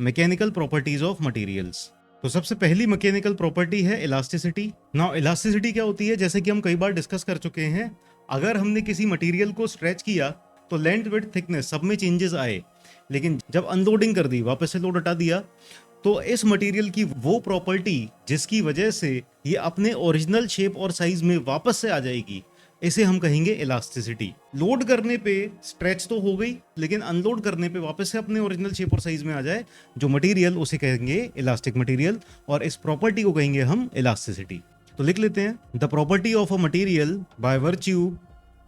Mechanical properties of materials. तो सबसे पहली मैकेनिकल प्रॉपर्टी है इलास्टिसिटी। नाउ इलास्टिसिटी क्या होती है, जैसे कि हम कई बार डिस्कस कर चुके हैं, अगर हमने किसी मटेरियल को स्ट्रेच किया तो लेंथ विड्थ थिकनेस सब में चेंजेस आए, लेकिन जब अनलोडिंग कर दी, वापस से लोड हटा दिया, तो इस मटेरियल की वो प्रॉपर्टी जिसकी वजह से ये अपने ओरिजिनल शेप और साइज में वापस से आ जाएगी, इसे हम कहेंगे इलास्टिसिटी। लोड करने पे स्ट्रेच तो हो गई, लेकिन अनलोड करने पे वापस से अपने ओरिजिनल शेप और साइज में आ जाए जो मटेरियल, उसे कहेंगे इलास्टिक मटेरियल, और इस प्रॉपर्टी को कहेंगे हम इलास्टिसिटी। तो लिख लेते हैं, the property of a material by virtue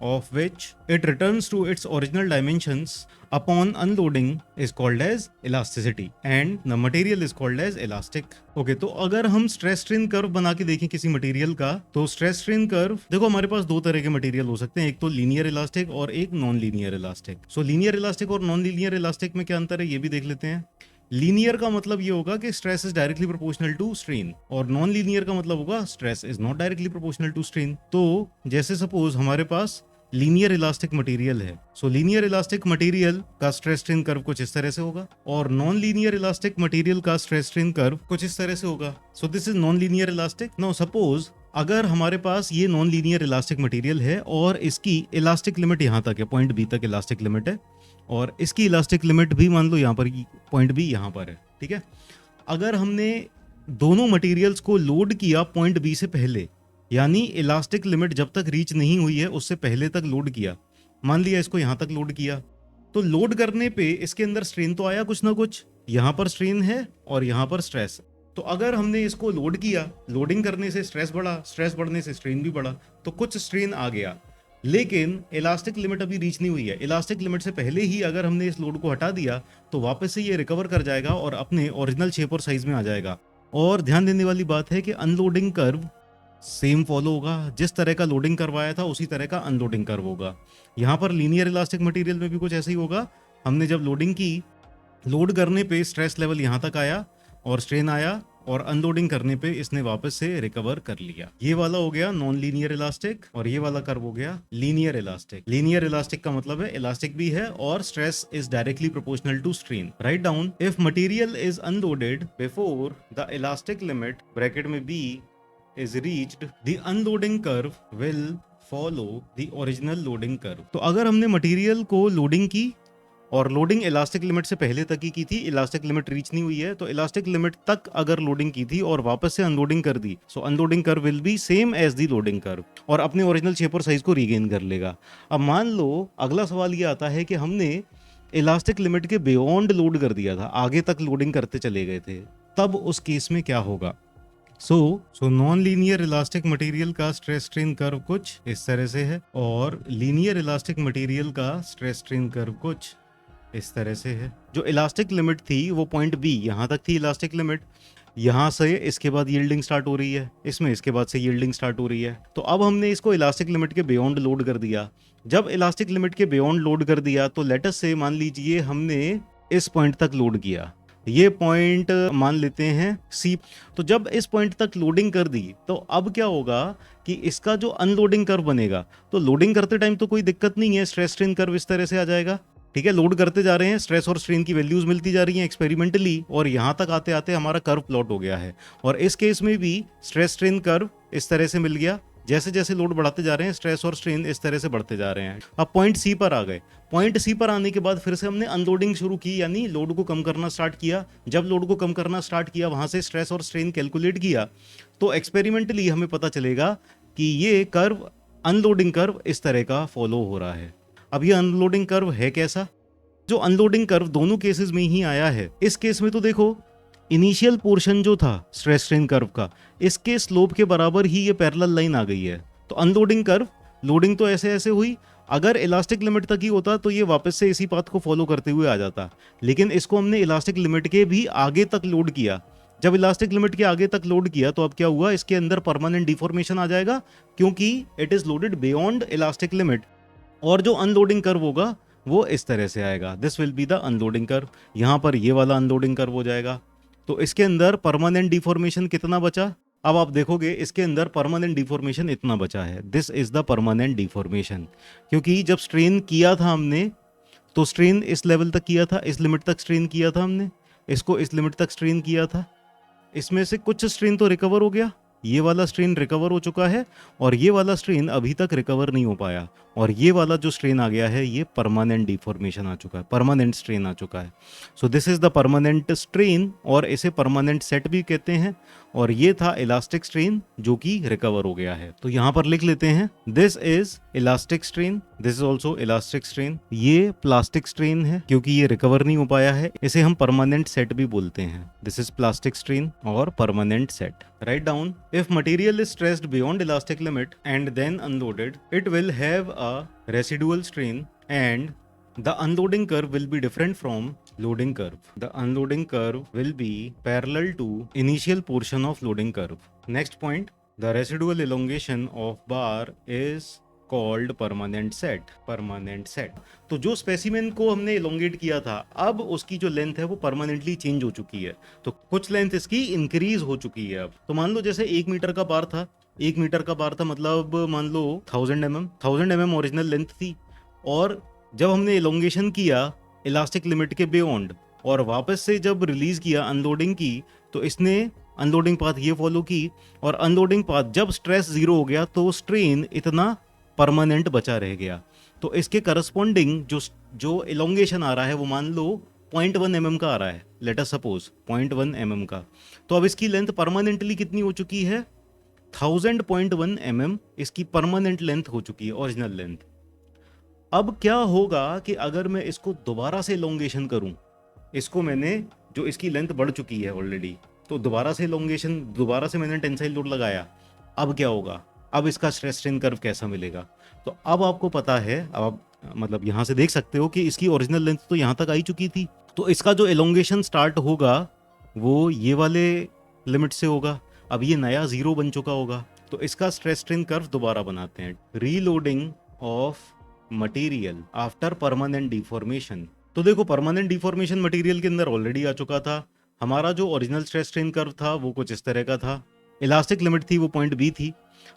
of which it returns to its original dimensions upon unloading is called as elasticity and the material is called as elastic। Okay, तो अगर हम स्ट्रेस स्ट्रेन कर्व बना के देखें किसी material का, तो stress strain curve देखो, हमारे पास दो तरह के मटेरियल हो सकते हैं, एक तो लीनियर इलास्टिक और एक नॉन लीनियर इलास्टिक। सो लीनियर इलास्टिक और नॉन लीनियर इलास्टिक में क्या अंतर है ये भी देख लेते हैं। लीनियर का मतलब ये होगा कि stress is directly proportional to strain, और नॉन लीनियर का मतलब होगा stress is not directly proportional to strain. तो जैसे सपोज हमारे पास लीनियर इलास्टिक मटेरियल है, सो लीनियर इलास्टिक मटेरियल का स्ट्रेस स्ट्रेन कर्व कुछ इस तरह से होगा, और नॉन लीनियर इलास्टिक मटेरियल का स्ट्रेस स्ट्रेन कर्व कुछ इस तरह से होगा। So this is non linear elastic. Now suppose अगर हमारे पास ये नॉन लीनियर इलास्टिक मटेरियल है और इसकी इलास्टिक लिमिट यहाँ तक है, पॉइंट बी तक इलास्टिक लिमिट है, और इसकी इलास्टिक लिमिट भी मान लो यहाँ पर, पॉइंट बी यहाँ पर है, ठीक है। अगर हमने दोनों मटेरियल्स को लोड किया पॉइंट बी से पहले, यानी इलास्टिक लिमिट जब तक रीच नहीं हुई है उससे पहले तक लोड किया, मान लिया इसको यहां तक लोड किया, तो लोड करने पे इसके अंदर स्ट्रेन तो आया कुछ ना कुछ, यहां पर स्ट्रेन है और यहां पर स्ट्रेस। तो अगर हमने इसको लोड किया, लोडिंग करने से स्ट्रेस बढ़ा, स्ट्रेस बढ़ने से स्ट्रेन भी बढ़ा, तो कुछ स्ट्रेन आ गया, लेकिन इलास्टिक लिमिट अभी रीच नहीं हुई है। इलास्टिक लिमिट से पहले ही अगर हमने इस लोड को हटा दिया तो वापस से ये रिकवर कर जाएगा और अपने ओरिजिनल शेप और साइज में आ जाएगा। और ध्यान देने वाली बात है कि अनलोडिंग कर्व सेम फॉलो होगा, जिस तरह का लोडिंग करवाया था उसी तरह का अनलोडिंग कर्व होगा। यहाँ पर लीनियर इलास्टिक मटेरियल में भी कुछ ऐसा ही होगा। हमने जब लोडिंग की, लोड करने पे स्ट्रेस लेवल यहाँ तक आया और स्ट्रेन आया, और अनलोडिंग करने पे इसने वापस से रिकवर कर लिया। ये वाला हो गया नॉन लीनियर इलास्टिक, और ये वाला कर्व हो गया लीनियर इलास्टिक। लीनियर इलास्टिक का मतलब है इलास्टिक भी है और stress is directly proportional to strain. Right down, if material is unloaded before the elastic limit bracket में b is reached, the unloading curve will follow the original loading curve। तो अगर हमने मटेरियल को loading की और loading elastic limit से पहले तक ही की थी, इलास्टिक लिमिट रीच नहीं हुई है, तो इलास्टिक लिमिट तक अगर लोडिंग की थी और वापस से अनलोडिंग कर दी, so unloading curve will be same as the loading curve और अपने ओरिजिनल शेप और साइज को रीगेन कर लेगा। अब मान लो अगला सवाल ये आता है कि हमने इलास्टिक लिमिट के बियॉन्ड लोड कर दिया था, आगे तक लोडिंग करते चले गए थे, तब उस केस में क्या होगा। So non linear elastic material का स्ट्रेस स्ट्रेन कर्व कुछ इस तरह से है, और लीनियर इलास्टिक मटेरियल का स्ट्रेस स्ट्रेन कर्व कुछ इस तरह से है। जो इलास्टिक लिमिट थी वो पॉइंट बी यहाँ तक थी इलास्टिक लिमिट, यहाँ से इसके बाद यील्डिंग स्टार्ट हो रही है, इसमें इसके बाद से यील्डिंग स्टार्ट हो रही है। तो अब हमने इसको इलास्टिक लिमिट के बियॉन्ड लोड कर दिया। जब इलास्टिक लिमिट के बियॉन्ड लोड कर दिया तो लेट अस से मान लीजिए हमने इस पॉइंट तक लोड किया, ये पॉइंट मान लेते हैं सी। तो जब इस पॉइंट तक लोडिंग कर दी तो अब क्या होगा कि इसका जो अनलोडिंग कर्व बनेगा, तो लोडिंग करते टाइम तो कोई दिक्कत नहीं है, स्ट्रेस स्ट्रेन कर्व इस तरह से आ जाएगा, ठीक है। लोड करते जा रहे हैं, स्ट्रेस और स्ट्रेन की वैल्यूज मिलती जा रही हैं एक्सपेरिमेंटली, और यहाँ तक आते आते हमारा कर्व प्लॉट हो गया है। और इस केस में भी स्ट्रेस स्ट्रेन कर्व इस तरह से मिल गया, जैसे जैसे लोड बढ़ाते जा रहे हैं स्ट्रेस और स्ट्रेन इस तरह से बढ़ते जा रहे हैं। अब पॉइंट सी पर आ गए, पॉइंट सी पर आने के बाद फिर से हमने अनलोडिंग शुरू की, यानी लोड को कम करना स्टार्ट किया। जब लोड को कम करना स्टार्ट किया, वहां से स्ट्रेस और स्ट्रेन कैलकुलेट किया, तो एक्सपेरिमेंटली हमें पता चलेगा कि ये कर्व, अनलोडिंग कर्व इस तरह का फॉलो हो रहा है। अब ये अनलोडिंग कर्व है कैसा, जो अनलोडिंग कर्व दोनों केसेस में ही आया है। इस केस में तो देखो इनिशियल पोर्शन जो था स्ट्रेस स्ट्रेन कर्व का, इसके स्लोप के बराबर ही ये पैरेलल लाइन आ गई है। तो अनलोडिंग कर्व, लोडिंग तो ऐसे ऐसे हुई, अगर इलास्टिक लिमिट तक ही होता तो ये वापस से इसी पाथ को फॉलो करते हुए आ जाता, लेकिन इसको हमने इलास्टिक लिमिट के भी आगे तक लोड किया। जब इलास्टिक लिमिट के आगे तक लोड किया तो अब क्या हुआ, इसके अंदर परमानेंट डिफॉर्मेशन आ जाएगा, क्योंकि it is loaded beyond elastic limit. और जो अनलोडिंग कर्व होगा वो इस तरह से आएगा, this will be the unloading curve. यहाँ पर ये वाला अनलोडिंग कर्व हो जाएगा। तो इसके अंदर परमानेंट डिफॉर्मेशन कितना बचा, अब आप देखोगे इसके अंदर परमानेंट डिफॉर्मेशन इतना बचा है, this is the permanent deformation. क्योंकि जब स्ट्रेन किया था हमने तो स्ट्रेन इस लेवल तक किया था, इस लिमिट तक स्ट्रेन किया था हमने, इसको इस लिमिट तक स्ट्रेन किया था, इसमें से कुछ स्ट्रेन तो रिकवर हो गया, ये वाला स्ट्रेन रिकवर हो चुका है, और ये वाला स्ट्रेन अभी तक रिकवर नहीं हो पाया, और ये वाला जो स्ट्रेन आ गया है ये परमानेंट डिफॉर्मेशन आ चुका है, परमानेंट स्ट्रेन आ चुका है। सो this is the permanent strain, और इसे परमानेंट सेट भी कहते हैं, और ये था इलास्टिक स्ट्रेन जो कि रिकवर हो गया है। तो यहाँ पर लिख लेते हैं, this is elastic strain, this is also elastic strain. ये प्लास्टिक स्ट्रेन है क्योंकि ये रिकवर नहीं हो पाया है, इसे हम परमानेंट सेट भी बोलते हैं। दिस इज प्लास्टिक स्ट्रेन और permanent set. Right down, if material is stressed beyond elastic limit and then unloaded, it will have a residual strain and the unloading curve will be different from loading curve. The unloading curve will be parallel to initial portion of loading curve. Next point, the residual elongation of bar is called permanent set. Permanent set. तो जो specimen को हमने elongate किया था, अब उसकी जो length है वो परमानेंटली चेंज हो चुकी है। तो कुछ लेंथ इसकी इंक्रीज हो चुकी है अब। तो मान लो जैसे 1 मीटर का बार था, 1 मीटर का बार था, मतलब मान लो 1000 mm ओरिजिनल लेंथ थी, और जब हमने इलोंगेशन किया इलास्टिक लिमिट के बियॉन्ड और वापस से जब रिलीज किया अनलोडिंग की, तो इसने अनलोडिंग पाथ ये फॉलो की, और अनलोडिंग पाथ जब स्ट्रेस जीरो हो गया तो स्ट्रेन इतना परमानेंट बचा रह गया। तो इसके करस्पॉन्डिंग जो इलोंगेशन आ रहा है वो मान लो 0.1 mm का आ रहा है, लेट अस सपोज 0.1 mm का। तो अब इसकी लेंथ परमानेंटली कितनी हो चुकी है, 1000.1 mm इसकी परमानेंट लेंथ हो चुकी है, ओरिजिनल लेंथ। अब क्या होगा कि अगर मैं इसको दोबारा से इलोंगेशन करूं, इसको मैंने, जो इसकी लेंथ बढ़ चुकी है ऑलरेडी, तो दोबारा से इलोंगेशन, दोबारा से मैंने टेंसाइल लोड लगाया, अब क्या होगा, अब इसका स्ट्रेस स्ट्रेन कर्व कैसा मिलेगा। तो अब आपको पता है, अब आप मतलब यहाँ से देख सकते हो कि इसकी ओरिजिनल लेंथ तो यहाँ तक आई चुकी थी, तो इसका जो इलोंगेशन स्टार्ट होगा वो ये वाले लिमिट से होगा। अब ये नया जीरो बन चुका होगा, तो इसका स्ट्रेस स्ट्रेन कर्व दोबारा बनाते हैं। Reloading of material after permanent deformation. तो देखो, परमानेंट डिफॉर्मेशन मटेरियल के अंदर ऑलरेडी आ चुका था। हमारा जो ओरिजिनल स्ट्रेस स्ट्रेन कर्व था वो कुछ इस तरह का था, इलास्टिक लिमिट थी वो पॉइंट बी थी।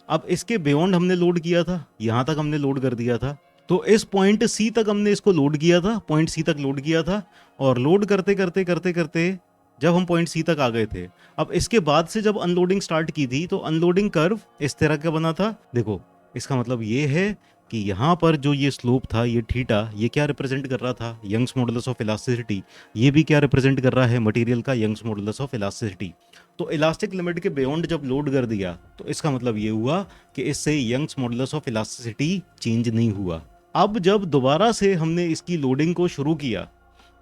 अब इसके बियॉन्ड हमने लोड किया था, यहां तक हमने लोड कर दिया था, तो इस पॉइंट सी तक हमने इसको लोड किया था, पॉइंट सी तक लोड किया था, और लोड करते करते करते करते जब हम पॉइंट सी तक आ गए थे, अब इसके बाद से जब अनलोडिंग स्टार्ट की थी तो अनलोडिंग कर्व इस तरह का बना था। देखो, इसका मतलब ये है कि यहाँ पर जो ये स्लोप था, ये थीटा, ये क्या रिप्रेजेंट कर रहा था, यंग्स मॉडुलस ऑफ इलास्टिसिटी। ये भी क्या रिप्रेजेंट कर रहा है, मटेरियल का यंग्स मॉडुलस ऑफ इलास्टिसिटी। तो इलास्टिक लिमिट के बियॉन्ड जब लोड कर दिया तो इसका मतलब ये हुआ कि इससे Young's modulus of elasticity change नहीं हुआ। अब जब दोबारा से हमने इसकी लोडिंग को शुरू किया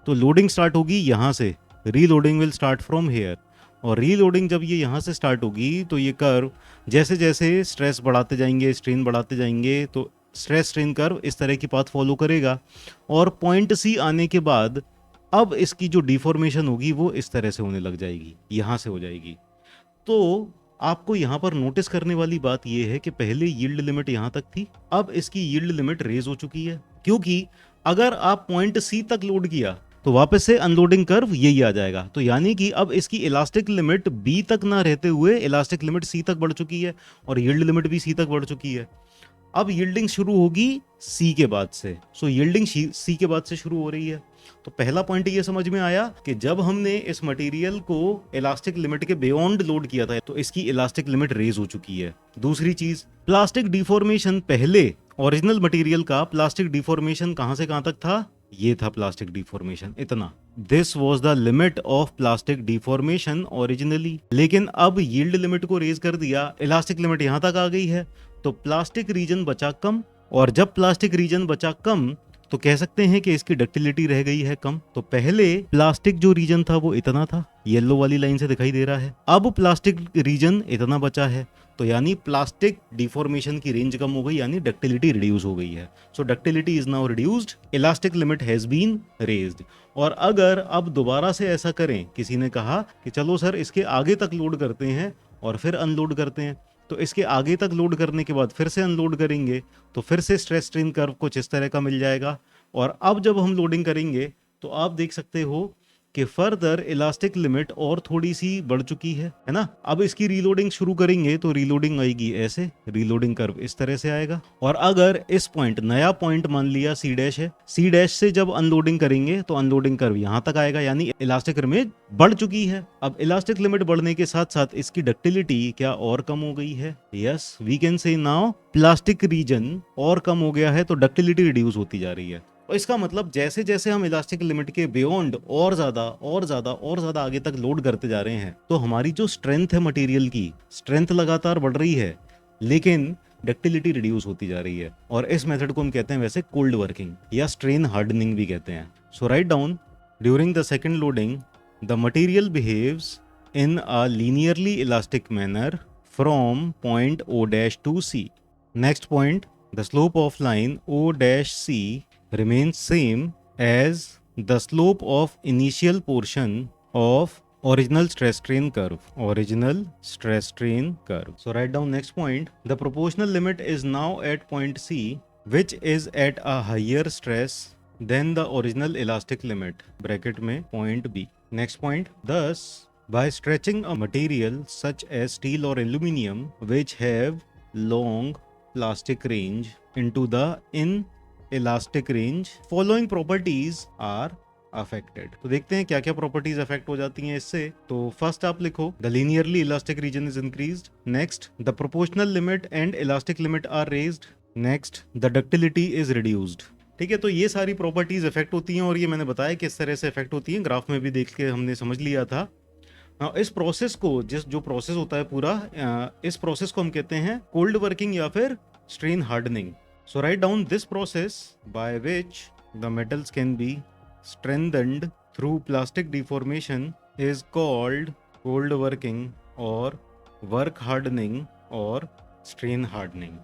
तो लोडिंग स्टार्ट होगी यहाँ से, reloading will start from here, और रीलोडिंग जब ये यहाँ से स्टार्ट होगी तो ये कर्व जैसे जैसे स्ट्रेस बढ़ाते जाएंगे, स्ट्रेन बढ़ाते जाएंगे, तो स्ट्रेस स्ट्रेन कर्व इस तरह की पाथ फॉलो करेगा, और पॉइंट सी आने के बाद अब इसकी जो डिफॉर्मेशन होगी वो इस तरह से होने लग जाएगी, यहाँ से हो जाएगी। तो आपको यहाँ पर नोटिस करने वाली बात यह है कि पहले यील्ड लिमिट यहाँ तक थी, अब इसकी यील्ड लिमिट रेज हो चुकी है, क्योंकि अगर आप पॉइंट सी तक लोड किया तो वापस से अनलोडिंग कर्व यही आ जाएगा। तो यानी कि अब इसकी इलास्टिक लिमिट बी तक ना रहते हुए इलास्टिक लिमिट सी तक बढ़ चुकी है, और यील्ड लिमिट भी सी तक बढ़ चुकी है। अब यील्डिंग शुरू होगी सी के बाद से, सो यील्डिंग सी के बाद से शुरू हो रही है। तो पहला पॉइंट ये समझ में आया कि जब हमने इस मटेरियल को इलास्टिक लिमिट के बियॉन्ड लोड किया था तो इसकी इलास्टिक लिमिट रेज हो चुकी है। दूसरी चीज, प्लास्टिक डिफॉर्मेशन, पहले ओरिजिनल मटेरियल का प्लास्टिक डिफॉर्मेशन कहां से कहां तक था, ये था प्लास्टिक डिफॉर्मेशन, इतना। This was the limit of plastic deformation originally. लेकिन अब यील्ड लिमिट को रेज कर दिया, इलास्टिक लिमिट यहां तक आ गई है, तो प्लास्टिक रीजन बचा कम, और जब प्लास्टिक रीजन बचा कम तो कह सकते हैं कि इसकी डक्टिलिटी रह गई है कम। तो पहले प्लास्टिक जो रीजन था वो इतना था, येलो वाली लाइन से दिखाई दे रहा है, अब प्लास्टिक रीजन इतना बचा है, तो यानी प्लास्टिक डिफॉर्मेशन की रेंज कम हो गई, यानी डक्टिलिटी रिड्यूस हो गई है। So ductility is now reduced, elastic limit has been raised. और अगर अब दोबारा से ऐसा करें, किसी ने कहा कि चलो सर इसके आगे तक लोड करते हैं और फिर अनलोड करते हैं, तो इसके आगे तक लोड करने के बाद फिर से अनलोड करेंगे तो फिर से स्ट्रेस स्ट्रेन कर्व कुछ इस तरह का मिल जाएगा। और अब जब हम लोडिंग करेंगे तो आप देख सकते हो कि फर्दर इलास्टिक लिमिट और थोड़ी सी बढ़ चुकी है ना। अब इसकी रीलोडिंग शुरू करेंगे तो रीलोडिंग आएगी ऐसे, रीलोडिंग कर्व इस तरह से आएगा। और अगर इस पॉइंट, नया पॉइंट मान लिया सी डैश है, सी डैश से जब अनलोडिंग करेंगे तो अनलोडिंग कर्व यहां तक आएगा, यानी इलास्टिक लिमिट बढ़ चुकी है। अब इलास्टिक लिमिट बढ़ने के साथ साथ इसकी डक्टिलिटी क्या और कम हो गई है? Yes, we can say now plastic region और कम हो गया है, तो डक्टिलिटी रिड्यूस होती जा रही है। और इसका मतलब जैसे जैसे हम इलास्टिक लिमिट के बियॉन्ड और ज्यादा आगे तक लोड करते जा रहे हैं, तो हमारी जो स्ट्रेंथ है मटेरियल की, स्ट्रेंथ लगातार बढ़ रही है, लेकिन डक्टिलिटी रिड्यूस होती जा रही है। और इस मेथड को हम कहते हैं वैसे कोल्ड वर्किंग या स्ट्रेन हार्डनिंग भी कहते हैं। So write down, during the second loading the material behaves in a linearly elastic manner from point O dash to C. Next point, the slope of line O dash C remains same as the slope of initial portion of original stress strain curve. Original stress strain curve. So write down next point. The proportional limit is now at point C, which is at a higher stress than the original elastic limit. Bracket में point B. Next point. Thus, by stretching a material such as steel or aluminum which have long plastic range into the inelastic range, following properties are affected. तो देखते हैं क्या क्या properties affect हो जाती हैं इससे। तो फर्स्ट आप लिखो, the linearly elastic region is increased. Next, the proportional limit and elastic limit are raised. Next, the ductility is reduced. ठीक है, तो ये सारी प्रॉपर्टीज इफेक्ट होती हैं और ये मैंने बताया किस तरह से इफेक्ट होती हैं, ग्राफ में भी देख के हमने समझ लिया था। इस प्रोसेस को, जो प्रोसेस होता है पूरा, इस प्रोसेस को हम कहते हैं कोल्ड वर्किंग या फिर strain hardening. So write down this process by which the metals can be strengthened through plastic deformation is called cold working और वर्क हार्डनिंग और स्ट्रेन हार्डनिंग।